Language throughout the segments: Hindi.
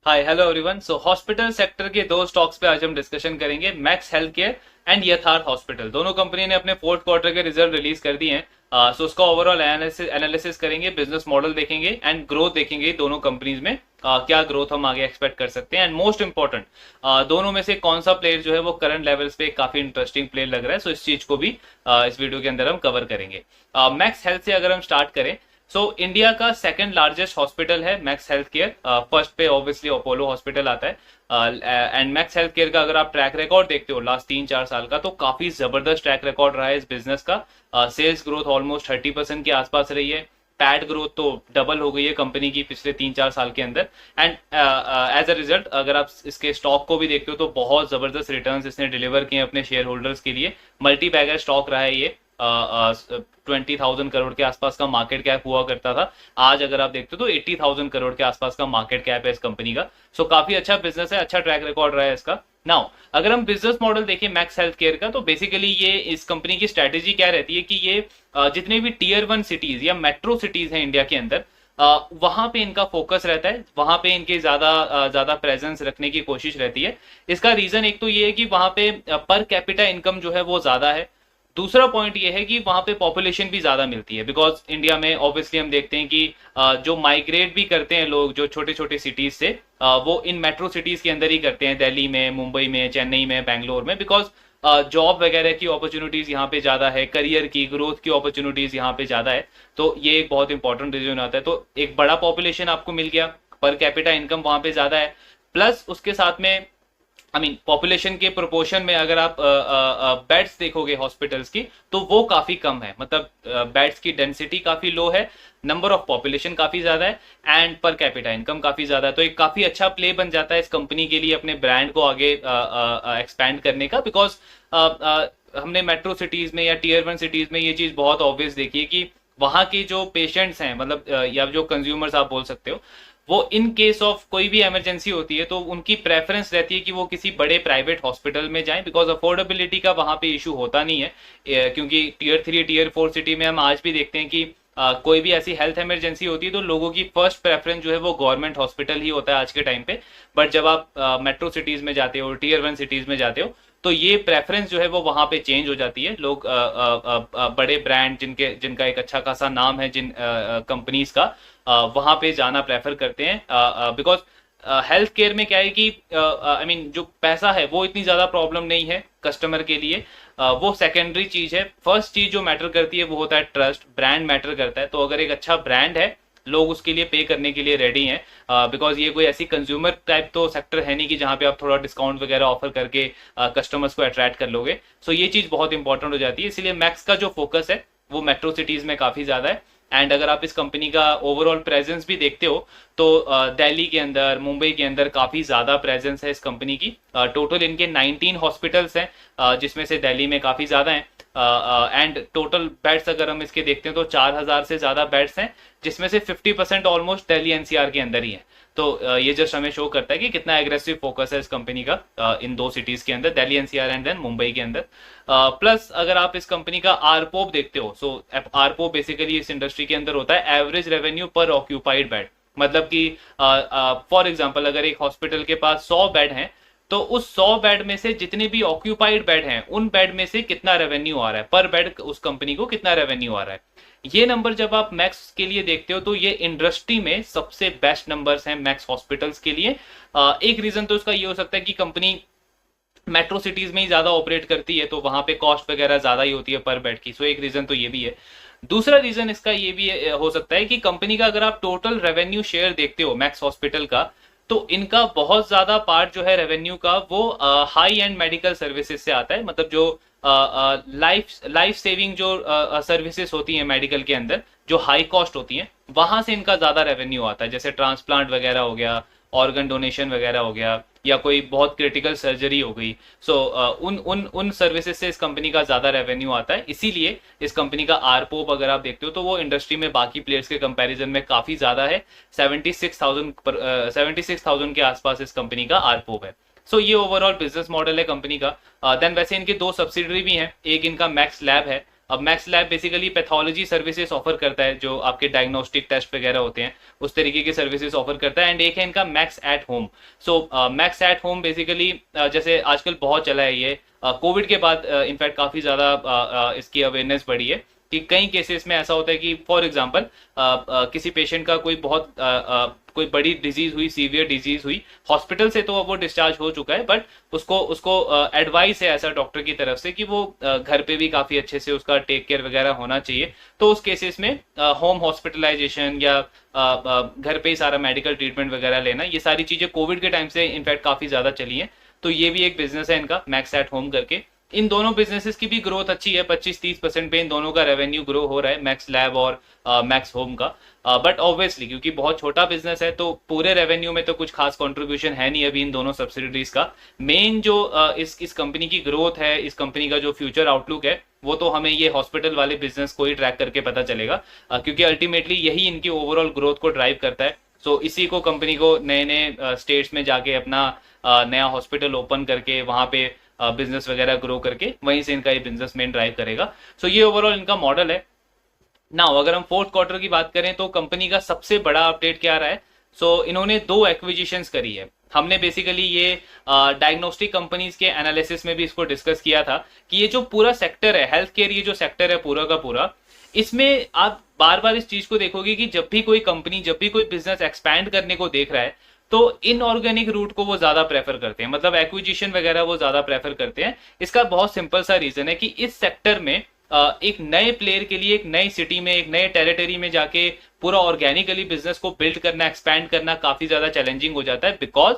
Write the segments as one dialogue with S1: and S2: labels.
S1: हाय hello everyone. So hospital sector के दो स्टॉक्स पे आज हम डिस्कशन करेंगे, Max health care and Yatharth hospital. दोनों कंपनी ने अपने फोर्थ क्वार्टर के रिजल्ट रिलीज कर दिए हैं। सो उसका ओवरऑल एनालिसिस करेंगे, बिजनेस मॉडल देखेंगे एंड ग्रोथ देखेंगे दोनों कंपनीज में। क्या ग्रोथ हम आगे एक्सपेक्ट कर सकते हैं एंड मोस्ट इंपॉर्टेंट दोनों में से कौन सा प्लेयर जो है वो करंट लेवल्स पे काफी इंटरेस्टिंग प्लेयर लग रहा है। सो इस चीज को भी इस वीडियो के अंदर हम कवर करेंगे। मैक्स हेल्थ से अगर हम स्टार्ट करें, इंडिया का सेकंड लार्जेस्ट हॉस्पिटल है मैक्स हेल्थ केयर। फर्स्ट पे ऑब्वियसली अपोलो हॉस्पिटल आता है। एंड मैक्स हेल्थ केयर का अगर आप ट्रैक रिकॉर्ड देखते हो लास्ट 3-4 साल का, तो काफी जबरदस्त ट्रैक रिकॉर्ड रहा है इस बिजनेस का। सेल्स ग्रोथ ऑलमोस्ट 30% के आसपास रही है। पैट ग्रोथ तो डबल हो गई है कंपनी की पिछले 3-4 साल के अंदर। एंड एज अ रिजल्ट अगर आप इसके स्टॉक को भी देखते हो तो बहुत जबरदस्त रिटर्न्स इसने डिलीवर किए अपने शेयर होल्डर्स के लिए। मल्टी बैगर स्टॉक रहा है ये। 20,000 करोड़ के आसपास का मार्केट कैप हुआ करता था। आज अगर आप देखते हो तो 80,000 करोड़ के आसपास का मार्केट कैप है इस कंपनी का। सो काफी अच्छा बिजनेस है, अच्छा ट्रैक रिकॉर्ड रहा है इसका। नाउ अगर हम बिजनेस मॉडल देखें मैक्स हेल्थ केयर का, तो बेसिकली ये इस कंपनी की स्ट्रेटेजी क्या रहती है कि ये जितने भी टीयर 1 सिटीज या मेट्रो सिटीज हैं इंडिया के अंदर, वहां पे इनका फोकस रहता है, वहां पे इनके ज्यादा प्रेजेंस रखने की कोशिश रहती है। इसका रीजन एक तो ये है कि वहां पे पर कैपिटा इनकम जो है वो ज्यादा है। दूसरा पॉइंट ये है कि वहां पे पॉपुलेशन भी ज्यादा मिलती है, बिकॉज इंडिया में ऑब्वियसली हम देखते हैं कि जो माइग्रेट भी करते हैं लोग जो छोटे छोटे सिटीज से, वो इन मेट्रो सिटीज के अंदर ही करते हैं, दिल्ली में, मुंबई में, चेन्नई में, बैंगलोर में, बिकॉज जॉब वगैरह की अपॉर्चुनिटीज यहाँ पे ज्यादा है, करियर की ग्रोथ की अपॉर्चुनिटीज यहाँ पे ज्यादा है। तो ये एक बहुत इंपॉर्टेंट रीजन आता है। तो एक बड़ा पॉपुलेशन आपको मिल गया, पर कैपिटा इनकम वहां पे ज्यादा है, प्लस उसके साथ में पॉपुलेशन के प्रोपोर्शन में अगर आप बेड्स देखोगे हॉस्पिटल्स की, तो वो काफी कम है। मतलब बेड्स की डेंसिटी काफी लो है, नंबर ऑफ पॉपुलेशन काफी ज्यादा है एंड पर कैपिटा इनकम काफी ज्यादा है। तो एक काफी अच्छा प्ले बन जाता है इस कंपनी के लिए अपने ब्रांड को आगे एक्सपैंड करने का। बिकॉज हमने मेट्रो सिटीज में या टीयर 1 सिटीज में ये चीज बहुत ऑब्वियस देखी है कि वहां के जो पेशेंट्स हैं, मतलब या जो कंज्यूमर्स आप बोल सकते हो, वो इन केस ऑफ कोई भी इमरजेंसी होती है तो उनकी प्रेफरेंस रहती है कि वो किसी बड़े प्राइवेट हॉस्पिटल में जाएं, बिकॉज अफोर्डेबिलिटी का वहां पे इशू होता नहीं है। क्योंकि टीयर 3 टीयर 4 सिटी में हम आज भी देखते हैं कि कोई भी ऐसी हेल्थ इमरजेंसी होती है तो लोगों की फर्स्ट प्रेफरेंस जो है वो गवर्नमेंट हॉस्पिटल ही होता है आज के टाइम पे। बट जब आप मेट्रो सिटीज में जाते हो, टीयर 1 सिटीज में जाते हो, तो ये प्रेफरेंस जो है वो वहां पे चेंज हो जाती है। लोग बड़े ब्रांड जिनका एक अच्छा खासा नाम है, जिन कंपनीज का, वहां पे जाना प्रेफर करते हैं। बिकॉज हेल्थ केयर में क्या है कि जो पैसा है वो इतनी ज्यादा प्रॉब्लम नहीं है कस्टमर के लिए। वो सेकेंडरी चीज है। फर्स्ट चीज जो मैटर करती है वो होता है ट्रस्ट, ब्रांड मैटर करता है। तो अगर एक अच्छा ब्रांड है, लोग उसके लिए पे करने के लिए रेडी हैं, बिकॉज ये कोई ऐसी कंज्यूमर टाइप तो सेक्टर है नहीं कि जहां पे आप थोड़ा डिस्काउंट वगैरह ऑफर करके कस्टमर्स को अट्रैक्ट कर लोगे। सो ये चीज बहुत इंपॉर्टेंट हो जाती है, इसलिए मैक्स का जो फोकस है वो मेट्रो सिटीज में काफी ज्यादा है। एंड अगर आप इस कंपनी का ओवरऑल प्रेजेंस भी देखते हो तो दिल्ली के अंदर, मुंबई के अंदर काफी ज्यादा प्रेजेंस है इस कंपनी की। टोटल इनके 19 हॉस्पिटल्स हैं, जिसमें से दिल्ली में काफी ज्यादा हैं। एंड टोटल बेड्स अगर हम इसके देखते हैं तो 4,000 से ज्यादा बेड्स हैं, जिसमें से 50% ऑलमोस्ट दिल्ली एनसीआर के अंदर ही है। तो ये जस्ट हमें शो करता है कि कितना एग्रेसिव फोकस है इस कंपनी का इन दो सिटीज के अंदर, Delhi NCR and then Mumbai के अंदर। प्लस अगर आप इस कंपनी का आरपोप देखते हो, सो आरपोप बेसिकली इस इंडस्ट्री के अंदर होता है एवरेज रेवेन्यू पर ऑक्यूपाइड बेड। मतलब कि फॉर एग्जांपल अगर एक हॉस्पिटल के पास 100 बेड हैं, तो उस 100 बेड में से जितने भी ऑक्यूपाइड बेड हैं, उन बेड में से कितना रेवेन्यू आ रहा है पर बेड, उस कंपनी को कितना रेवेन्यू आ रहा है। ये नंबर जब आप मैक्स के लिए देखते हो तो ये इंडस्ट्री में सबसे बेस्ट नंबर्स हैं मैक्स हॉस्पिटल्स के लिए। एक रीजन तो इसका ये हो सकता है कि कंपनी मेट्रो सिटीज में ही ज्यादा ऑपरेट करती है, तो वहां पे कॉस्ट वगैरह ज्यादा ही होती है पर बेड की। सो एक रीजन तो ये भी है। दूसरा रीजन इसका ये भी हो सकता है कि कंपनी का अगर आप टोटल रेवेन्यू शेयर देखते हो मैक्स हॉस्पिटल का, तो इनका बहुत ज्यादा पार्ट जो है रेवेन्यू का वो हाई एंड मेडिकल सर्विसेज से आता है। मतलब जो लाइफ सेविंग जो सर्विसेज होती हैं मेडिकल के अंदर, जो हाई कॉस्ट होती हैं, वहां से इनका ज्यादा रेवेन्यू आता है। जैसे ट्रांसप्लांट वगैरह हो गया, ऑर्गन डोनेशन वगैरह हो गया, या कोई बहुत क्रिटिकल सर्जरी हो गई। सो उन उन उन सर्विसेज से इस कंपनी का ज्यादा रेवेन्यू आता है। इसीलिए इस कंपनी का आरपोप अगर आप देखते हो तो वो इंडस्ट्री में बाकी प्लेयर्स के कंपैरिजन में काफी ज्यादा है। 76,000 के आसपास इस कंपनी का आरपोप है। सो ये ओवरऑल बिजनेस मॉडल है कंपनी का। देन वैसे इनके दो सब्सिडरी भी हैं, एक इनका मैक्स लैब है अब max lab basically pathology services offer करता है, जो आपके डायग्नोस्टिक टेस्ट वगैरह होते हैं उस तरीके की सर्विसेज ऑफर करता है। एंड एक है इनका max at home. So max at home basically जैसे आजकल बहुत चला है ये, कोविड के बाद इनफैक्ट काफ़ी ज़्यादा इसकी अवेयरनेस बढ़ी है कि कई केसेस में ऐसा होता है कि फॉर एग्जांपल किसी पेशेंट का कोई बहुत कोई बड़ी डिजीज हुई, सीवियर डिजीज हुई, हॉस्पिटल से तो अब वो डिस्चार्ज हो चुका है, बट उसको उसको एडवाइस है ऐसा डॉक्टर की तरफ से कि वो घर पे भी काफ़ी अच्छे से उसका टेक केयर वगैरह होना चाहिए। तो उस केसेस में होम हॉस्पिटलाइजेशन या घर पे ही सारा मेडिकल ट्रीटमेंट वगैरह लेना, ये सारी चीज़ें कोविड के टाइम से इनफैक्ट काफ़ी ज़्यादा चली हैं। तो ये भी एक बिजनेस है इनका मैक्स एट होम करके। इन दोनों बिजनेसेस की भी ग्रोथ अच्छी है, 25-30% पे इन दोनों का रेवेन्यू ग्रो हो रहा है, मैक्स लैब और मैक्स होम का। बट ऑब्वियसली क्योंकि बहुत छोटा बिजनेस है तो पूरे रेवेन्यू में तो कुछ खास कंट्रीब्यूशन है नहीं अभी इन दोनों सब्सिडरीज का। मेन जो इस कंपनी की ग्रोथ है, इस कंपनी का जो फ्यूचर आउटलुक है, वो तो हमें ये हॉस्पिटल वाले बिजनेस को ही ट्रैक करके पता चलेगा, क्योंकि अल्टीमेटली यही इनकी ओवरऑल ग्रोथ को ड्राइव करता है। सो इसी को कंपनी को नए नए स्टेट्स में जाके अपना नया हॉस्पिटल ओपन करके वहाँ पे बिजनेस वगैरह ग्रो करके वहीं से इनका ये बिजनेस मेन ड्राइव करेगा। सो ये ओवरऑल इनका मॉडल है। नाउ अगर हम फोर्थ क्वार्टर की बात करें तो कंपनी का सबसे बड़ा अपडेट क्या रहा है? सो इन्होंने 2 एक्विजिशंस करी है। हमने बेसिकली ये डायग्नोस्टिक कंपनीज के एनालिसिस में भी इसको डिस्कस किया था कि ये जो पूरा सेक्टर है हेल्थ केयर, ये जो सेक्टर है पूरा का पूरा, इसमें आप बार बार इस चीज को देखोगे कि जब भी कोई कंपनी, जब भी कोई बिजनेस एक्सपैंड करने को देख रहा है तो इनऑर्गेनिक रूट को वो ज्यादा प्रेफर करते हैं, मतलब एक्विजिशन वगैरह वो ज्यादा प्रेफर करते हैं। इसका बहुत सिंपल सा रीजन है कि इस सेक्टर में एक नए प्लेयर के लिए एक नई सिटी में, एक नए टेरिटरी में जाके पूरा ऑर्गेनिकली बिजनेस को बिल्ड करना, एक्सपैंड करना काफी ज्यादा चैलेंजिंग हो जाता है। बिकॉज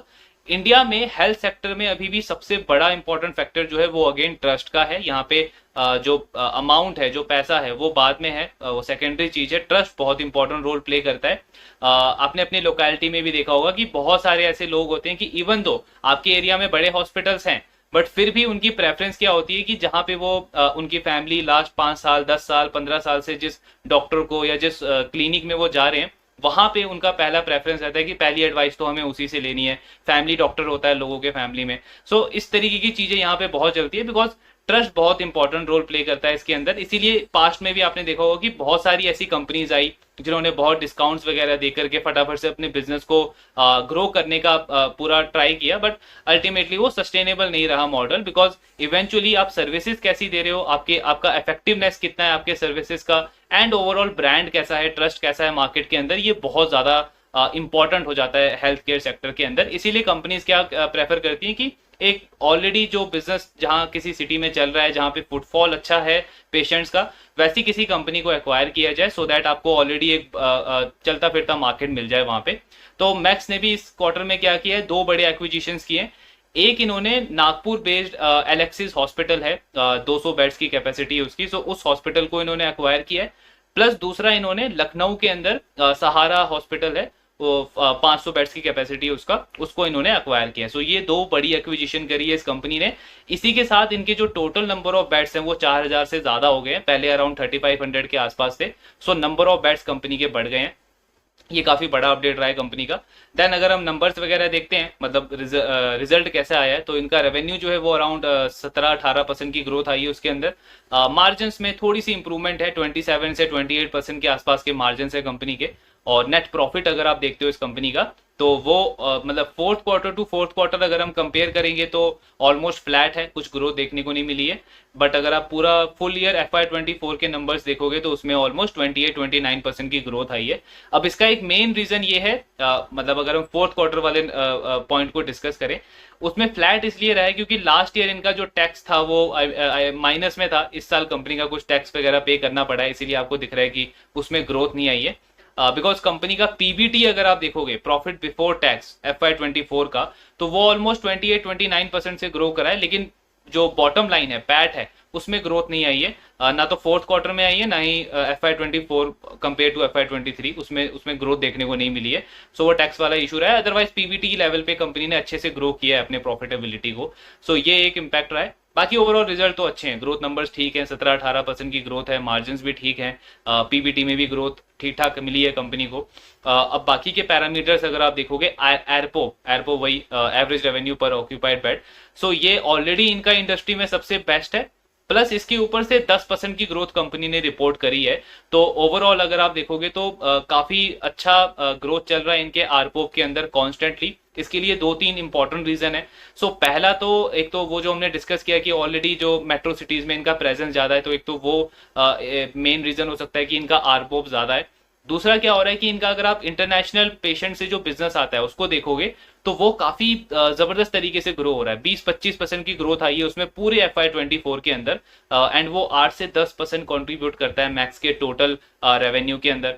S1: इंडिया में हेल्थ सेक्टर में अभी भी सबसे बड़ा इंपॉर्टेंट फैक्टर जो है वो अगेन ट्रस्ट का है। यहाँ पे जो अमाउंट है, जो पैसा है, वो बाद में है, वो सेकेंडरी चीज है। ट्रस्ट बहुत इंपॉर्टेंट रोल प्ले करता है। आपने अपनी लोकेलिटी में भी देखा होगा कि बहुत सारे ऐसे लोग होते हैं कि इवन दो आपके एरिया में बड़े हॉस्पिटल्स हैं, बट फिर भी उनकी प्रेफरेंस क्या होती है कि जहां पे वो उनकी फैमिली लास्ट 5 साल, 10 साल, 15 साल से जिस डॉक्टर को या जिस क्लिनिक में वो जा रहे हैं, वहां पे उनका पहला प्रेफरेंस रहता है कि पहली एडवाइस तो हमें उसी से लेनी है। फैमिली डॉक्टर होता है लोगों के फैमिली में। सो इस तरीके की चीजें यहाँ पे बहुत चलती है, बिकॉज ट्रस्ट बहुत इंपॉर्टेंट रोल प्ले करता है इसके अंदर। इसीलिए पास्ट में भी आपने देखा होगा कि बहुत सारी ऐसी कंपनीज आई जिन्होंने बहुत डिस्काउंट्स वगैरह दे करके फटाफट से अपने बिजनेस को ग्रो करने का पूरा ट्राई किया, बट अल्टीमेटली वो सस्टेनेबल नहीं रहा मॉडल। बिकॉज इवेंचुअली आप सर्विसेज कैसी दे रहे हो, आपका इफेक्टिवनेस कितना है आपके सर्विसेज का, एंड ओवरऑल ब्रांड कैसा है, ट्रस्ट कैसा है मार्केट के अंदर, ये बहुत ज्यादा इंपॉर्टेंट हो जाता है हेल्थ केयर सेक्टर के अंदर। इसीलिए कंपनीज क्या प्रेफर करती हैं कि एक ऑलरेडी जो बिजनेस जहां किसी सिटी में चल रहा है, जहां पे फुटफॉल अच्छा है पेशेंट्स का, वैसी किसी कंपनी को एक्वायर किया जाए, सो दैट आपको ऑलरेडी एक चलता फिरता मार्केट मिल जाए वहां पे। तो मैक्स ने भी इस क्वार्टर में क्या किया है, 2 बड़े एक्विजिशंस किए। एक इन्होंने नागपुर बेस्ड एलेक्सिस हॉस्पिटल है, 200 बेड्स की कैपेसिटी है उसकी, सो उस हॉस्पिटल को इन्होंने एक्वायर किया है। प्लस दूसरा इन्होंने लखनऊ के अंदर सहारा हॉस्पिटल है, वो 500 बेड्स की कैपेसिटी है उसको इन्होंने एक्वायर किया। सो ये 2 बड़ी एक्विजिशन करी है इस कंपनी ने। इसी के साथ इनके जो टोटल नंबर ऑफ बेड्स हैं वो 4000 से ज्यादा हो गए हैं, पहले अराउंड 3500 के आसपास थे। So number of beds company के बढ़ गए हैं। ये काफी बड़ा अपडेट रहा है कंपनी का। देन अगर हम नंबर्स वगैरह देखते हैं, मतलब रिजल्ट कैसा आया है, तो इनका रेवेन्यू जो है वो अराउंड 17-18% की ग्रोथ आई है उसके अंदर। मार्जिन में थोड़ी सी इंप्रूवमेंट है, 27 से 28% के आसपास के मार्जिन है कंपनी के। और नेट प्रॉफिट अगर आप देखते हो इस कंपनी का, तो वो मतलब fourth quarter to fourth quarter अगर हम कंपेयर करेंगे तो ऑलमोस्ट फ्लैट है, कुछ ग्रोथ देखने को नहीं मिली है। बट अगर आप पूरा फुल ईयर FY24 के नंबर्स देखोगे तो उसमें ऑलमोस्ट 28-29% की ग्रोथ आई है। अब इसका एक मेन रीजन ये है, मतलब अगर हम फोर्थ क्वार्टर वाले पॉइंट को डिस्कस करें, उसमें फ्लैट इसलिए रहा है क्योंकि लास्ट ईयर इनका जो टैक्स था वो माइनस में था। इस साल कंपनी का कुछ टैक्स वगैरह पे करना पड़ा है, इसीलिए आपको दिख रहा है कि उसमें ग्रोथ नहीं आई है। बिकॉज कंपनी का पीबीटी अगर आप देखोगे, प्रॉफिट बिफोर टैक्स FY24 का, तो वो ऑलमोस्ट 28-29% से ग्रो करा है, लेकिन जो बॉटम लाइन है, पैट है, उसमें ग्रोथ नहीं आई है। ना तो फोर्थ क्वार्टर में आई है, ना ही FY24 कंपेयर टू FY23 उसमें ग्रोथ देखने को नहीं मिली है। सो वो टैक्स वाला इशू रहा है। अदरवाइज पीबीटी लेवल पे कंपनी ने अच्छे से ग्रो किया है अपने प्रॉफिटेबिलिटी को। सो ये एक इम्पैक्ट रहा है। बाकी ओवरऑल रिजल्ट तो अच्छे हैं, ग्रोथ नंबर्स ठीक हैं, 17-18% की ग्रोथ है, मार्जिन भी ठीक हैं, पीबीटी में भी ग्रोथ ठीक ठाक मिली है कंपनी को। अब बाकी के पैरामीटर्स अगर आप देखोगे, एरपो वही एवरेज रेवेन्यू पर ऑक्यूपाइड बेड, सो ये ऑलरेडी इनका इंडस्ट्री में सबसे बेस्ट है। प्लस इसके ऊपर से 10% की ग्रोथ कंपनी ने रिपोर्ट करी है। तो ओवरऑल अगर आप देखोगे तो काफी अच्छा ग्रोथ चल रहा है इनके आरपोप के अंदर कॉन्स्टेंटली। इसके लिए दो तीन इंपॉर्टेंट रीजन है। सो पहला तो एक तो वो जो हमने डिस्कस किया कि ऑलरेडी जो मेट्रो सिटीज में इनका प्रेजेंस ज्यादा है, तो एक तो वो मेन रीजन हो सकता है कि इनका आरपोप ज्यादा है। दूसरा क्या हो रहा है कि इनका अगर आप इंटरनेशनल पेशेंट से जो बिजनेस आता है उसको देखोगे तो वो काफी जबरदस्त तरीके से ग्रो हो रहा है। 20-25% की ग्रोथ आई है उसमें पूरे FY24 के अंदर, एंड वो 8 से 10% कॉन्ट्रीब्यूट करता है मैक्स के टोटल रेवेन्यू के अंदर।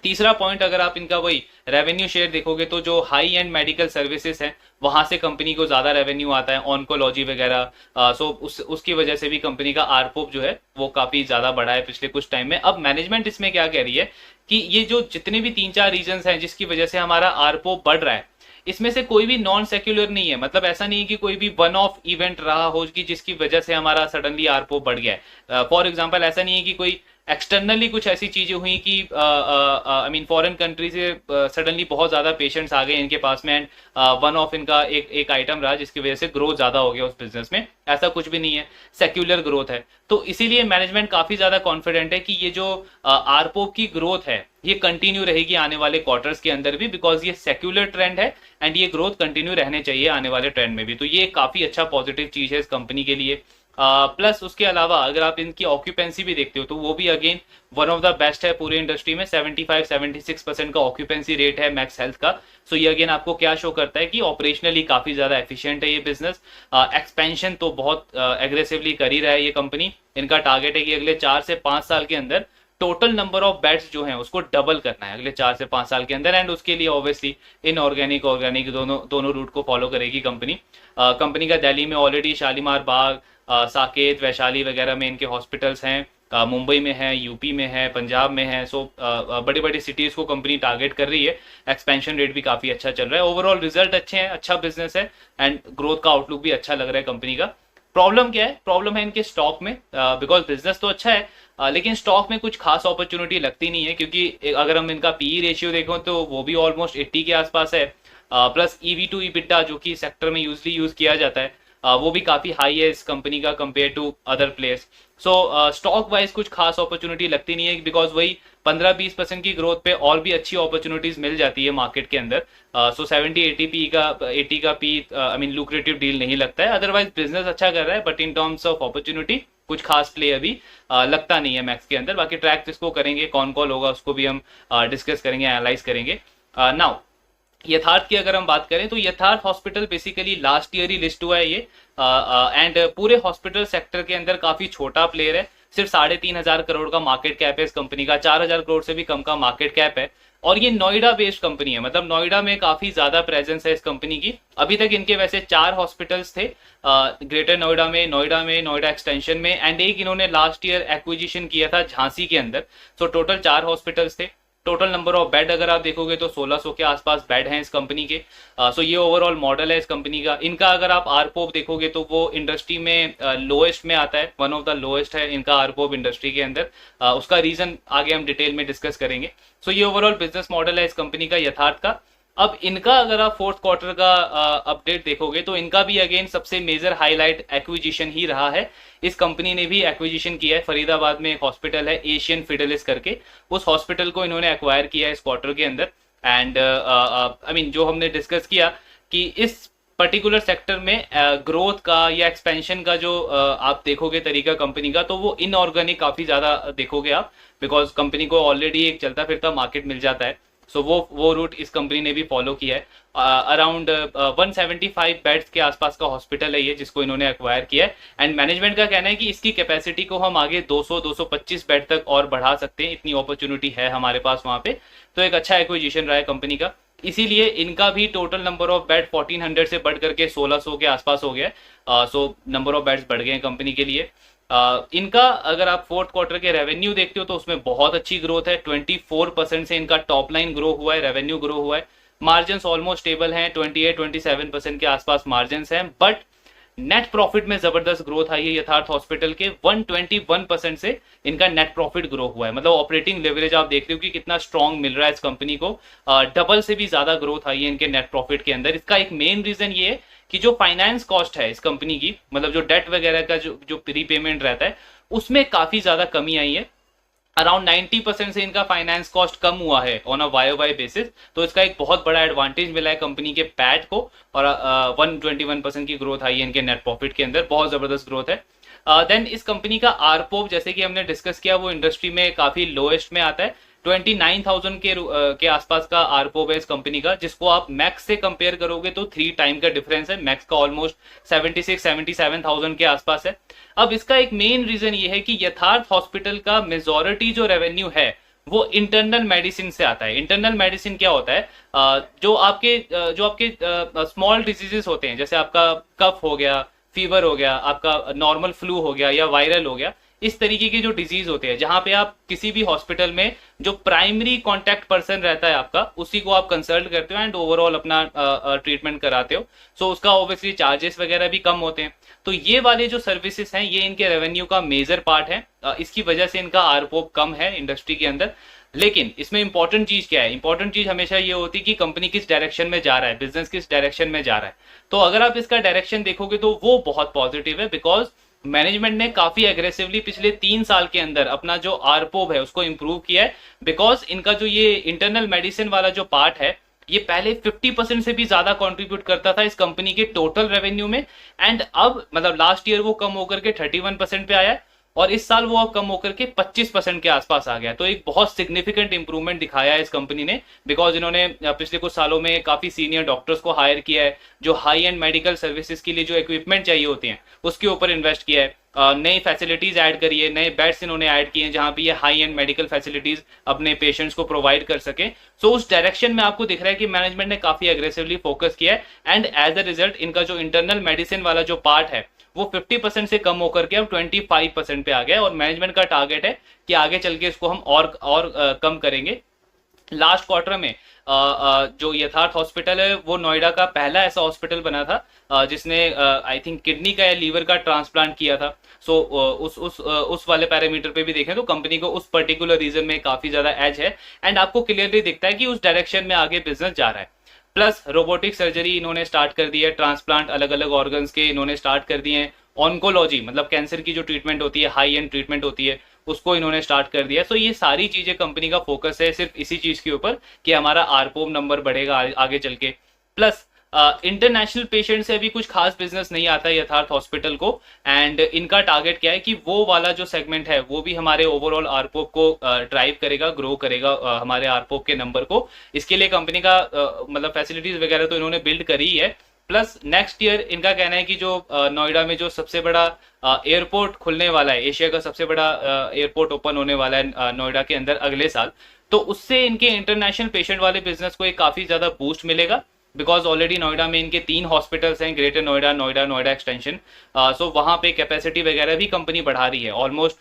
S1: तीसरा पॉइंट, अगर आप इनका वही रेवेन्यू शेयर देखोगे तो जो हाई एंड मेडिकल सर्विसेज हैं वहां से कंपनी को ज्यादा रेवेन्यू आता है, ऑन्कोलॉजी वगैरह। सो उसकी वजह से भी कंपनी का आरपोप जो है वो काफी ज्यादा बढ़ा है पिछले कुछ टाइम में। अब मैनेजमेंट इसमें क्या कह रही है कि ये जो जितने भी 3-4 रीजंस हैं जिसकी वजह से हमारा आरपोप बढ़ रहा है, इसमें से कोई भी नॉन सेक्युलर नहीं है। मतलब ऐसा नहीं है कि कोई भी वन ऑफ इवेंट रहा हो कि जिसकी वजह से हमारा सडनली आरपोप बढ़ गया है। फॉर एग्जांपल ऐसा नहीं है कि कोई एक्सटर्नली कुछ ऐसी चीजें हुई कि आई मीन फॉरेन कंट्री से सडनली बहुत ज्यादा पेशेंट्स आ गए इनके पास में, एंड वन ऑफ इनका एक आइटम रहा जिसकी वजह से ग्रोथ ज्यादा हो गया उस बिजनेस में। ऐसा कुछ भी नहीं है, सेक्युलर ग्रोथ है। तो इसीलिए मैनेजमेंट काफी ज्यादा कॉन्फिडेंट है कि ये जो आरपोप की ग्रोथ है ये कंटिन्यू रहेगी आने वाले क्वार्टर्स के अंदर भी, बिकॉज ये सेक्युलर ट्रेंड है एंड ये ग्रोथ कंटिन्यू रहने चाहिए आने वाले ट्रेंड में भी। तो ये काफी अच्छा पॉजिटिव चीज है इस कंपनी के लिए। प्लस उसके अलावा अगर आप इनकी ऑक्यूपेंसी भी देखते हो तो वो भी again one of the best है पूरे इंडस्ट्री में। 75-76% का ऑक्यूपेंसी रेट है मैक्स हेल्थ का। सो ये अगेन आपको क्या शो करता है कि ऑपरेशनली काफी ज्यादा एफिशिएंट है ये बिजनेस। एक्सपेंशन तो बहुत एग्रेसिवली कर ही रहा है ये कंपनी। इनका टारगेट है कि अगले 4 से 5 साल के अंदर टोटल नंबर ऑफ बेड्स जो हैं उसको डबल करना है अगले 4 से 5 साल के अंदर, एंड उसके लिए ऑब्वियसली इनऑर्गेनिक ऑर्गेनिक दोनों रूट को फॉलो करेगी कंपनी। कंपनी का दिल्ली में ऑलरेडी शालीमार बाग, साकेत, वैशाली वगैरह में इनके हॉस्पिटल्स हैं, मुंबई में है, यूपी में है, पंजाब में है। सो बड़ी बड़ी सिटीज को कंपनी टारगेट कर रही है। एक्सपेंशन रेट भी काफी अच्छा चल रहा है। ओवरऑल रिजल्ट अच्छे हैं, अच्छा बिजनेस है एंड ग्रोथ का आउटलुक भी अच्छा लग रहा है कंपनी का। प्रॉब्लम क्या है? प्रॉब्लम है इनके स्टॉक में, बिकॉज बिजनेस तो अच्छा है लेकिन स्टॉक में कुछ खास अपॉर्चुनिटी लगती नहीं है, क्योंकि अगर हम इनका पीई रेशियो देखो तो वो भी ऑलमोस्ट 80 के आसपास है। प्लस ईवी टू EBITDA जो कि सेक्टर में यूजली यूज किया जाता है वो भी काफी हाई है इस कंपनी का compare to other players. So stock wise कुछ खास अपॉर्चुनिटी लगती नहीं है, बिकॉज वही 15-20% की ग्रोथ पे और भी अच्छी अपॉर्चुनिटीज मिल जाती है मार्केट के अंदर। सो 70-80 पी का 80 का P I mean lucrative deal नहीं लगता है। अदरवाइज बिजनेस अच्छा कर रहा है, but in terms of opportunity कुछ खास प्ले अभी लगता नहीं है मैक्स के अंदर। बाकी ट्रैक इसको करेंगे, कौन कॉल होगा उसको भी हम डिस्कस करेंगे, एनालाइज करेंगे। नाउ यथार्थ की अगर हम बात करें तो यथार्थ हॉस्पिटल बेसिकली लास्ट ईयर ही लिस्ट हुआ है ये, एंड पूरे हॉस्पिटल सेक्टर के अंदर काफी छोटा प्लेयर है। सिर्फ 3,500 करोड़ का मार्केट कैप है इस कंपनी का, 4,000 करोड़ से भी कम का मार्केट कैप है। और ये नोएडा बेस्ड कंपनी है, मतलब नोएडा में काफी ज्यादा प्रेजेंस है इस कंपनी की। अभी तक इनके वैसे 4 हॉस्पिटल्स थे ग्रेटर नोएडा में, नोएडा एक्सटेंशन में, एंड एक इन्होंने लास्ट ईयर एक्विजिशन किया था झांसी के अंदर। सो टोटल 4 हॉस्पिटल्स थे। टोटल नंबर ऑफ बेड अगर आप देखोगे तो 1600 के आसपास बेड हैं इस कंपनी के। सो ये ओवरऑल मॉडल है इस कंपनी का। इनका अगर आप आरपोप देखोगे तो वो इंडस्ट्री में लोएस्ट में आता है, वन ऑफ द लोएस्ट है इनका आरपोप इंडस्ट्री के अंदर। उसका रीजन आगे हम डिटेल में डिस्कस करेंगे। सो ये ओवरऑल बिजनेस मॉडल है इस कंपनी का यथार्थ का। अब इनका अगर आप फोर्थ क्वार्टर का अपडेट देखोगे तो इनका भी अगेन सबसे मेजर हाईलाइट एक्विजिशन ही रहा है। इस कंपनी ने भी एक्विजिशन किया है, फरीदाबाद में एक हॉस्पिटल है एशियन फिडेलिस करके, उस हॉस्पिटल को इन्होंने एक्वायर किया है इस क्वार्टर के अंदर। एंड आई मीन जो हमने डिस्कस किया कि इस पर्टिकुलर सेक्टर में ग्रोथ का या एक्सपेंशन का जो आप देखोगे तरीका कंपनी का, तो वो इनऑर्गेनिक काफी ज्यादा देखोगे आप, बिकॉज कंपनी को ऑलरेडी एक चलता फिरता मार्केट मिल जाता है। सो वो रूट इस कंपनी ने भी फॉलो किया है। अराउंड 175 बेड्स के आसपास का हॉस्पिटल है ये जिसको इन्होंने एक्वायर किया है। एंड मैनेजमेंट का कहना है कि इसकी कैपेसिटी को हम आगे 200-225 बेड तक और बढ़ा सकते हैं, इतनी अपॉर्चुनिटी है हमारे पास वहां पे। तो एक अच्छा एक्विजिशन रहा है कंपनी का, इसीलिए इनका भी टोटल नंबर ऑफ बेड 1400 से बढ़ करके 1600 के आसपास हो गया। सो नंबर ऑफ बेड्स बढ़ गए हैं कंपनी के लिए। इनका अगर आप फोर्थ क्वार्टर के रेवेन्यू देखते हो तो उसमें बहुत अच्छी ग्रोथ है, 24% से इनका टॉप लाइन ग्रो हुआ है, रेवेन्यू ग्रो हुआ है। मार्जिन ऑलमोस्ट स्टेबल हैं, 28-27% के आसपास मार्जिन हैं। बट नेट प्रॉफिट में जबरदस्त ग्रोथ आई है यथार्थ हॉस्पिटल के, 121% से इनका नेट प्रॉफिट ग्रो हुआ है। मतलब ऑपरेटिंग लेवरेज आप देख रहे हो कि कितना स्ट्रॉन्ग मिल रहा है इस कंपनी को, डबल से भी ज्यादा ग्रोथ आई है इनके नेट प्रॉफिट के अंदर। इसका एक मेन रीजन ये है कि जो फाइनेंस कॉस्ट है इस कंपनी की, मतलब जो डेट वगैरह का जो प्रीपेमेंट रहता है उसमें काफी ज्यादा कमी आई है। अराउंड 90% से इनका फाइनेंस कॉस्ट कम हुआ है ऑन अ वाई बेसिस, तो इसका एक बहुत बड़ा एडवांटेज मिला है कंपनी के पैट को। और 121% की ग्रोथ आई है इनके नेट प्रॉफिट के अंदर, बहुत जबरदस्त ग्रोथ है। देन इस कंपनी का आरपोप जैसे कि हमने डिस्कस किया वो इंडस्ट्री में काफी लोएस्ट में आता है, 29,000 के आसपास का आरपोप है इस कंपनी का, जिसको आप मैक्स से कंपेयर करोगे तो 3 टाइम का डिफरेंस है। मैक्स का ऑलमोस्ट 76-77,000 के आसपास है। अब इसका एक मेन रीजन ये है कि यथार्थ हॉस्पिटल का मेजॉरिटी जो रेवेन्यू है वो इंटरनल मेडिसिन से आता है। इंटरनल मेडिसिन क्या होता है, जो आपके स्मॉल डिजीजेस होते हैं, जैसे आपका कफ हो गया, फीवर हो गया, आपका नॉर्मल फ्लू हो गया या वायरल हो गया, इस तरीके के जो डिजीज होते हैं जहां पे आप किसी भी हॉस्पिटल में जो प्राइमरी कांटेक्ट पर्सन रहता है आपका, उसी को आप कंसल्ट करते हो एंड ओवरऑल अपना ट्रीटमेंट कराते हो। सो उसका ऑब्वियसली चार्जेस वगैरह भी कम होते हैं। तो ये वाले जो सर्विसेज हैं ये इनके रेवेन्यू का मेजर पार्ट है, इसकी वजह से इनका आरपोप कम है इंडस्ट्री के अंदर। लेकिन इसमें इंपॉर्टेंट चीज क्या है, इंपॉर्टेंट चीज हमेशा ये होती है कि कंपनी किस डायरेक्शन में जा रहा है, बिजनेस किस डायरेक्शन में जा रहा है। तो अगर आप इसका डायरेक्शन देखोगे तो वो बहुत पॉजिटिव है, बिकॉज मैनेजमेंट ने काफी एग्रेसिवली पिछले 3 साल के अंदर अपना जो आरपोब है उसको इंप्रूव किया है। बिकॉज इनका जो ये इंटरनल मेडिसिन वाला जो पार्ट है ये पहले 50% से भी ज्यादा कंट्रीब्यूट करता था इस कंपनी के टोटल रेवेन्यू में, एंड अब मतलब लास्ट ईयर वो कम होकर के 31% पे आया है और इस साल वो अब कम होकर के 25% के आसपास आ गया। तो एक बहुत सिग्निफिकेंट इंप्रूवमेंट दिखाया है इस कंपनी ने, बिकॉज इन्होंने पिछले कुछ सालों में काफी सीनियर डॉक्टर्स को हायर किया है, जो हाई एंड मेडिकल सर्विसेज के लिए जो इक्विपमेंट चाहिए होती हैं उसके ऊपर इन्वेस्ट किया है, नई फैसिलिटीज ऐड करी है, नए बेड्स इन्होंने ऐड किए हैं जहां पे ये हाई एंड मेडिकल फैसिलिटीज अपने पेशेंट्स को प्रोवाइड कर सके। सो उस डायरेक्शन में आपको दिख रहा है कि मैनेजमेंट ने काफी एग्रेसिवली फोकस किया है, एंड एज अ रिजल्ट इनका जो इंटरनल मेडिसिन वाला जो पार्ट है वो 50% से कम होकर के अब 25% पे आ गया, और मैनेजमेंट का टारगेट है कि आगे चल के इसको हम और कम करेंगे। लास्ट क्वार्टर में जो यथार्थ हॉस्पिटल है वो नोएडा का पहला ऐसा हॉस्पिटल बना था जिसने आई थिंक किडनी का या लीवर का ट्रांसप्लांट किया था। सो उस वाले पैरामीटर पे भी देखें तो कंपनी को उस पर्टिकुलर रीजन में काफी ज्यादा एज है, एंड आपको क्लियरली दिखता है कि उस डायरेक्शन में आगे बिजनेस जा रहा है। प्लस रोबोटिक सर्जरी इन्होंने स्टार्ट कर दी है, ट्रांसप्लांट अलग अलग ऑर्गन्स के इन्होंने स्टार्ट कर दिए हैं, ऑन्कोलॉजी मतलब कैंसर की जो ट्रीटमेंट होती है, हाई एंड ट्रीटमेंट होती है, उसको इन्होंने स्टार्ट कर दिया। सो ये सारी चीजें कंपनी का फोकस है सिर्फ इसी चीज के ऊपर कि हमारा आरपोम नंबर बढ़ेगा आगे चल के। प्लस इंटरनेशनल पेशेंट से अभी कुछ खास बिजनेस नहीं आता है यथार्थ हॉस्पिटल को, एंड इनका टारगेट क्या है कि वो वाला जो सेगमेंट है वो भी हमारे ओवरऑल आरपोप को ड्राइव करेगा, ग्रो करेगा हमारे आरपोप के नंबर को। इसके लिए कंपनी का मतलब फैसिलिटीज वगैरह तो इन्होंने बिल्ड करी ही है। प्लस नेक्स्ट ईयर इनका कहना है कि जो नोएडा में जो सबसे बड़ा एयरपोर्ट खुलने वाला है, एशिया का सबसे बड़ा एयरपोर्ट ओपन होने वाला है नोएडा के अंदर अगले साल, तो उससे इनके इंटरनेशनल पेशेंट वाले बिजनेस को एक काफी ज्यादा बूस्ट मिलेगा। बिकॉज ऑलरेडी नोएडा में इनके 3 हॉस्पिटल्स हैं, ग्रेटर नोएडा, नोएडा एक्सटेंशन। सो वहां पे कैपेसिटी वगैरह भी कंपनी बढ़ा रही है, ऑलमोस्ट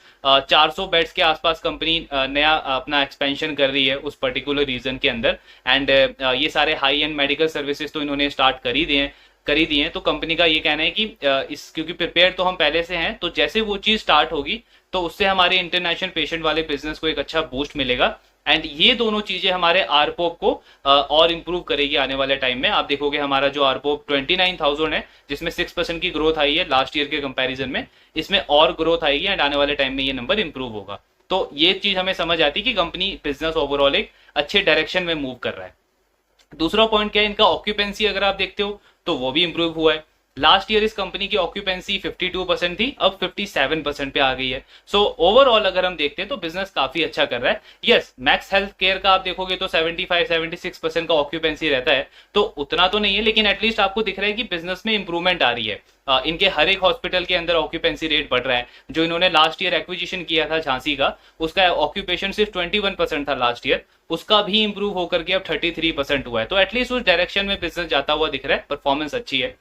S1: 400 बेड्स के आसपास कंपनी नया अपना एक्सपेंशन कर रही है उस पर्टिकुलर रीजन के अंदर, एंड ये सारे हाई एंड मेडिकल सर्विसेज तो इन्होंने स्टार्ट कर ही दिए हैं। तो कंपनी का ये कहना है कि क्योंकि प्रिपेयर तो हम पहले से हैं, तो जैसे वो चीज स्टार्ट होगी तो उससे हमारे इंटरनेशनल पेशेंट वाले बिजनेस को एक अच्छा बूस्ट मिलेगा, एंड ये दोनों चीजें हमारे आरपोप को और इंप्रूव करेगी आने वाले टाइम में। आप देखोगे हमारा जो आरपोप 29,000 है जिसमें 6% की ग्रोथ आई है लास्ट ईयर के कंपैरिजन में, इसमें और ग्रोथ आएगी एंड आने वाले टाइम में ये नंबर इंप्रूव होगा। तो ये चीज हमें समझ आती है कि कंपनी बिजनेस ओवरऑल एक अच्छे डायरेक्शन में मूव कर रहा है। दूसरा पॉइंट क्या है, इनका ऑक्यूपेंसी अगर आप देखते हो तो वो भी इंप्रूव हुआ है। लास्ट ईयर इस कंपनी की ऑक्यूपेंसी 52% थी, अब 57% पे आ गई है। सो ओवरऑल अगर हम देखते हैं तो बिजनेस काफी अच्छा कर रहा है। यस, मैक्स हेल्थ केयर का आप देखोगे तो 75-76% का ऑक्यूपेंसी रहता है, तो उतना तो नहीं है, लेकिन एटलीस्ट आपको दिख रहा है कि बिजनेस में इंप्रूवमेंट आ रही है। इनके हर एक हॉस्पिटल के अंदर ऑक्यूपेंसी रेट बढ़ रहा है। जो इन्होंने लास्ट ईयर एक्विजिशन किया था झांसी का, उसका ऑक्यूपेशन सिर्फ 21% था लास्ट ईयर, उसका भी इंप्रूव होकर के अब 33% हुआ है। तो एटलीस्ट उस डायरेक्शन में बिजनेस जाता हुआ दिख रहा है, परफॉर्मेंस अच्छी है।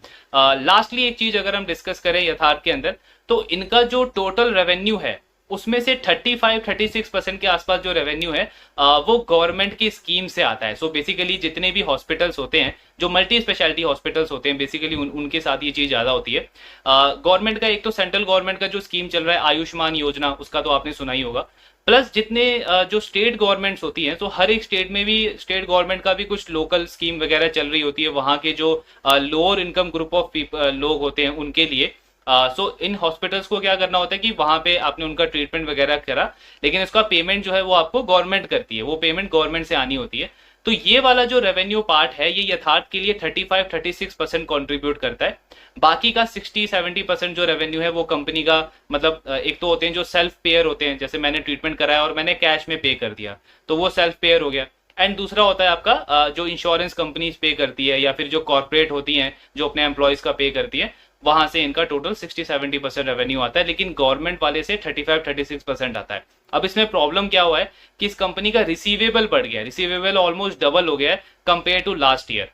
S1: लास्टली एक चीज अगर हम डिस्कस करें यथार्थ के अंदर, तो इनका जो टोटल रेवेन्यू है उसमें से 35-36% के आसपास जो रेवेन्यू है वो गवर्नमेंट की स्कीम से आता है। सो बेसिकली जितने भी हॉस्पिटल्स होते हैं, जो मल्टी स्पेशलिटी हॉस्पिटल्स होते हैं, बेसिकली उनके साथ ये चीज ज्यादा होती है। गवर्नमेंट का एक तो सेंट्रल गवर्नमेंट का जो स्कीम चल रहा है आयुष्मान योजना, उसका तो आपने सुना ही होगा। प्लस जितने जो स्टेट गवर्नमेंट्स होती हैं, तो हर एक स्टेट में भी स्टेट गवर्नमेंट का भी कुछ लोकल स्कीम वगैरह चल रही होती है वहां के जो लोअर इनकम ग्रुप ऑफ लोग होते हैं उनके लिए। सो इन हॉस्पिटल्स को क्या करना होता है कि वहां पे आपने उनका ट्रीटमेंट वगैरह करा, लेकिन इसका पेमेंट जो है वो आपको गवर्नमेंट करती है, वो पेमेंट गवर्नमेंट से आनी होती है। तो ये वाला जो रेवेन्यू पार्ट है ये यथार्थ के लिए 35-36% कॉन्ट्रीब्यूट करता है। बाकी का 60-70% जो रेवेन्यू है वो कंपनी का, मतलब एक तो होते हैं जो सेल्फ पेयर होते हैं, जैसे मैंने ट्रीटमेंट कराया और मैंने कैश में पे कर दिया, तो वो सेल्फ पेयर हो गया। एंड दूसरा होता है आपका जो इंश्योरेंस कंपनीज पे करती है या फिर जो कॉर्पोरेट होती हैं जो अपने एम्प्लॉयज का पे करती है, वहां से इनका टोटल 60-70% रेवेन्यू आता है, लेकिन गवर्नमेंट वाले से 35-36% आता है। अब इसमें प्रॉब्लम क्या हुआ है कि इस कंपनी का रिसीवेबल बढ़ गया, रिसीवेबल ऑलमोस्ट डबल हो गया है compare to last year,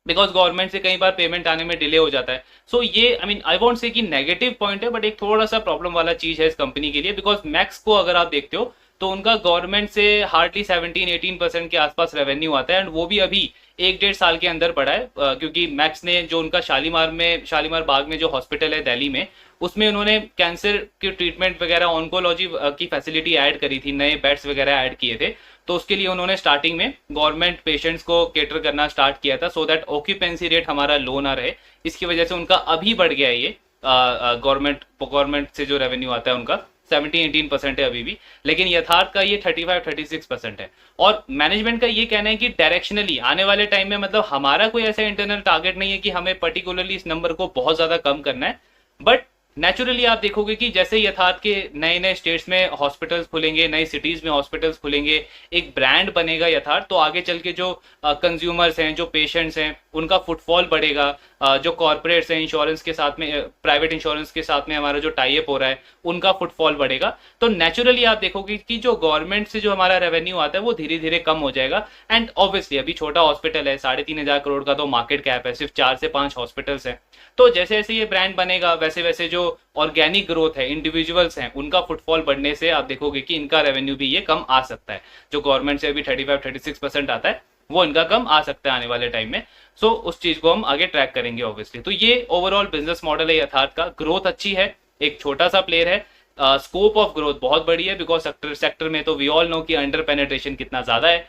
S1: because government से कई बार पेमेंट आने में डिले हो जाता है। सो ये आई वॉन्ट से कि नेगेटिव पॉइंट है, बट एक थोड़ा सा प्रॉब्लम वाला चीज है इस कंपनी के लिए, बिकॉज मैक्स को अगर आप देखते हो तो उनका गवर्नमेंट से हार्डली 17-18% के आसपास रेवेन्यू आता है, एंड वो भी अभी 1-1.5 साल के अंदर बढ़ा है, क्योंकि मैक्स ने जो उनका शालीमार बाग में जो हॉस्पिटल है दिल्ली में, उसमें उन्होंने कैंसर के ट्रीटमेंट वगैरह ऑन्कोलॉजी की फैसिलिटी ऐड करी थी, नए बेड्स वगैरह ऐड किए थे। तो उसके लिए उन्होंने स्टार्टिंग में गवर्नमेंट पेशेंट्स को केटर करना स्टार्ट किया था, सो दैट ऑक्यूपेंसी रेट हमारा लो ना रहे। इसकी वजह से उनका अभी बढ़ गया है ये गवर्नमेंट से जो रेवेन्यू आता है उनका 17-18% है अभी भी, लेकिन यथार्थ का ये 35-36% है। और मैनेजमेंट का ये कहना है कि डायरेक्शनली आने वाले टाइम में, मतलब हमारा कोई ऐसा इंटरनल टारगेट नहीं है कि हमें पर्टिकुलरली इस नंबर को बहुत ज्यादा कम करना है, बट नेचुरली आप देखोगे कि जैसे यथार्थ के नए नए स्टेट्स में हॉस्पिटल्स खुलेंगे, नई सिटीज में हॉस्पिटल्स खुलेंगे, एक ब्रांड बनेगा यथार्थ, तो आगे चल के जो कंज्यूमर्स हैं, जो पेशेंट्स हैं, उनका फुटफॉल बढ़ेगा। जो कॉर्पोरेट्स हैं, इंश्योरेंस के साथ में, प्राइवेट इंश्योरेंस के साथ में हमारा जो टाई अप हो रहा है, उनका फुटफॉल बढ़ेगा। तो नेचुरली आप देखोगे कि जो गवर्नमेंट से जो हमारा रेवेन्यू आता है वो धीरे धीरे कम हो जाएगा। एंड ऑब्वियसली अभी छोटा हॉस्पिटल है, 3,500 करोड़ का तो मार्केट कैप है, सिर्फ 4 से 5 हॉस्पिटल्स हैं। तो जैसे जैसे ये ब्रांड बनेगा वैसे वैसे जो ऑर्गेनिक ग्रोथ है, इंडिविजुअल्स हैं, उनका फुटफॉल बढ़ने से आप देखोगे कि इनका रेवेन्यू भी ये कम आ सकता है। जो गवर्नमेंट से अभी 35-36% आता है वो इनका कम आ सकता है आने वाले टाइम में। सो उस चीज को हम आगे ट्रैक करेंगे ऑब्वियसली। तो ये ओवरऑल बिजनेस मॉडल है यथार्थ का। ग्रोथ अच्छी है, एक छोटा सा प्लेयर है, स्कोप ऑफ ग्रोथ बहुत बड़ी है, बिकॉज सेक्टर में तो वी ऑल नो कि अंडर पेनिट्रेशन कितना ज्यादा है।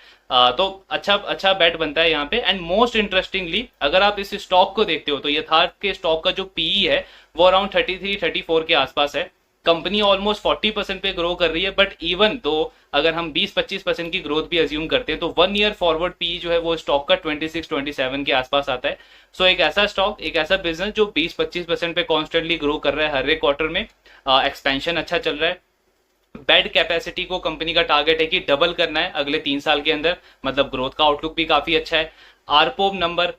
S1: तो अच्छा बेट बनता है यहाँ पे। एंड मोस्ट इंटरेस्टिंगली अगर आप इस स्टॉक को देखते हो तो यथार्थ के स्टॉक का जो पीई है वो अराउंड 33-34 के आसपास है। कंपनी ऑलमोस्ट 40% पे ग्रो कर रही है, बट इवन तो अगर हम 20-25% की ग्रोथ भी अज्यूम करते हैं तो 1 ईयर फॉरवर्ड पी जो है वो स्टॉक का 26-27 के आसपास आता है। सो एक ऐसा स्टॉक, एक ऐसा बिजनेस जो 20-25% पे कॉन्स्टेंटली ग्रो कर रहा है हर एक क्वार्टर में, एक्सपेंशन अच्छा चल रहा है। बेड कैपेसिटी को कंपनी का टारगेट है कि डबल करना है अगले 3 साल के अंदर, मतलब ग्रोथ का आउटलुक भी काफी अच्छा है। आरपोब नंबर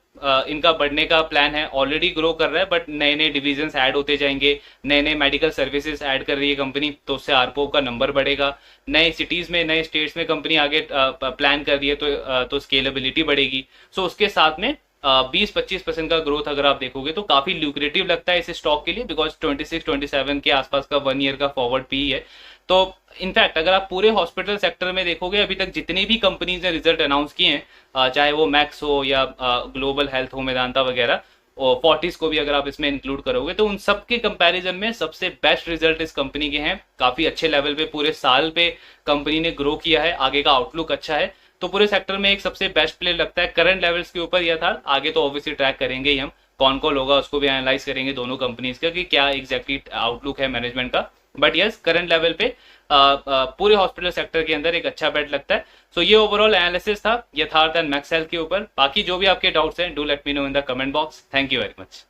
S1: इनका बढ़ने का प्लान है, ऑलरेडी ग्रो कर रहा है, बट नए नए डिविजन्स ऐड होते जाएंगे, नए नए मेडिकल सर्विसेज ऐड कर रही है कंपनी, तो उससे आरपोब का नंबर बढ़ेगा। नए सिटीज में, नए स्टेट्स में कंपनी आगे प्लान कर रही है, तो स्केलेबिलिटी बढ़ेगी। सो उसके साथ में 20-25% का ग्रोथ अगर आप देखोगे तो काफी ल्यूक्रेटिव लगता है इस स्टॉक के लिए, बिकॉज 26-27 के आसपास का 1 ईयर का फॉरवर्ड पी है। तो इनफैक्ट अगर आप पूरे हॉस्पिटल सेक्टर में देखोगे अभी तक जितनी भी कंपनीज ने रिजल्ट अनाउंस किए हैं, चाहे वो मैक्स हो या ग्लोबल हेल्थ हो, मेदांता वगैरह, और फोर्टिस को भी अगर आप इसमें इंक्लूड करोगे, तो उन सब के कंपैरिजन में सबसे बेस्ट रिजल्ट इस कंपनी के हैं। काफी अच्छे लेवल पे पूरे साल पे कंपनी ने ग्रो किया है, आगे का आउटलुक अच्छा है। तो पूरे सेक्टर में एक सबसे बेस्ट प्ले लगता है करंट लेवल्स के ऊपर यह था। आगे तो ऑब्वियसली ट्रैक करेंगे ही हम, कौन कौन होगा उसको भी एनालाइज करेंगे दोनों कंपनीज का कि क्या एग्जैक्टली आउटलुक है मैनेजमेंट का। बट यस, करंट लेवल पे पूरे हॉस्पिटल सेक्टर के अंदर एक अच्छा बेट लगता है। सो ये ओवरऑल एनालिसिस था यथार्थ एंड मैक्स हेल्थ के ऊपर। बाकी जो भी आपके डाउट्स हैं, do let me know in the comment box. Thank you very much.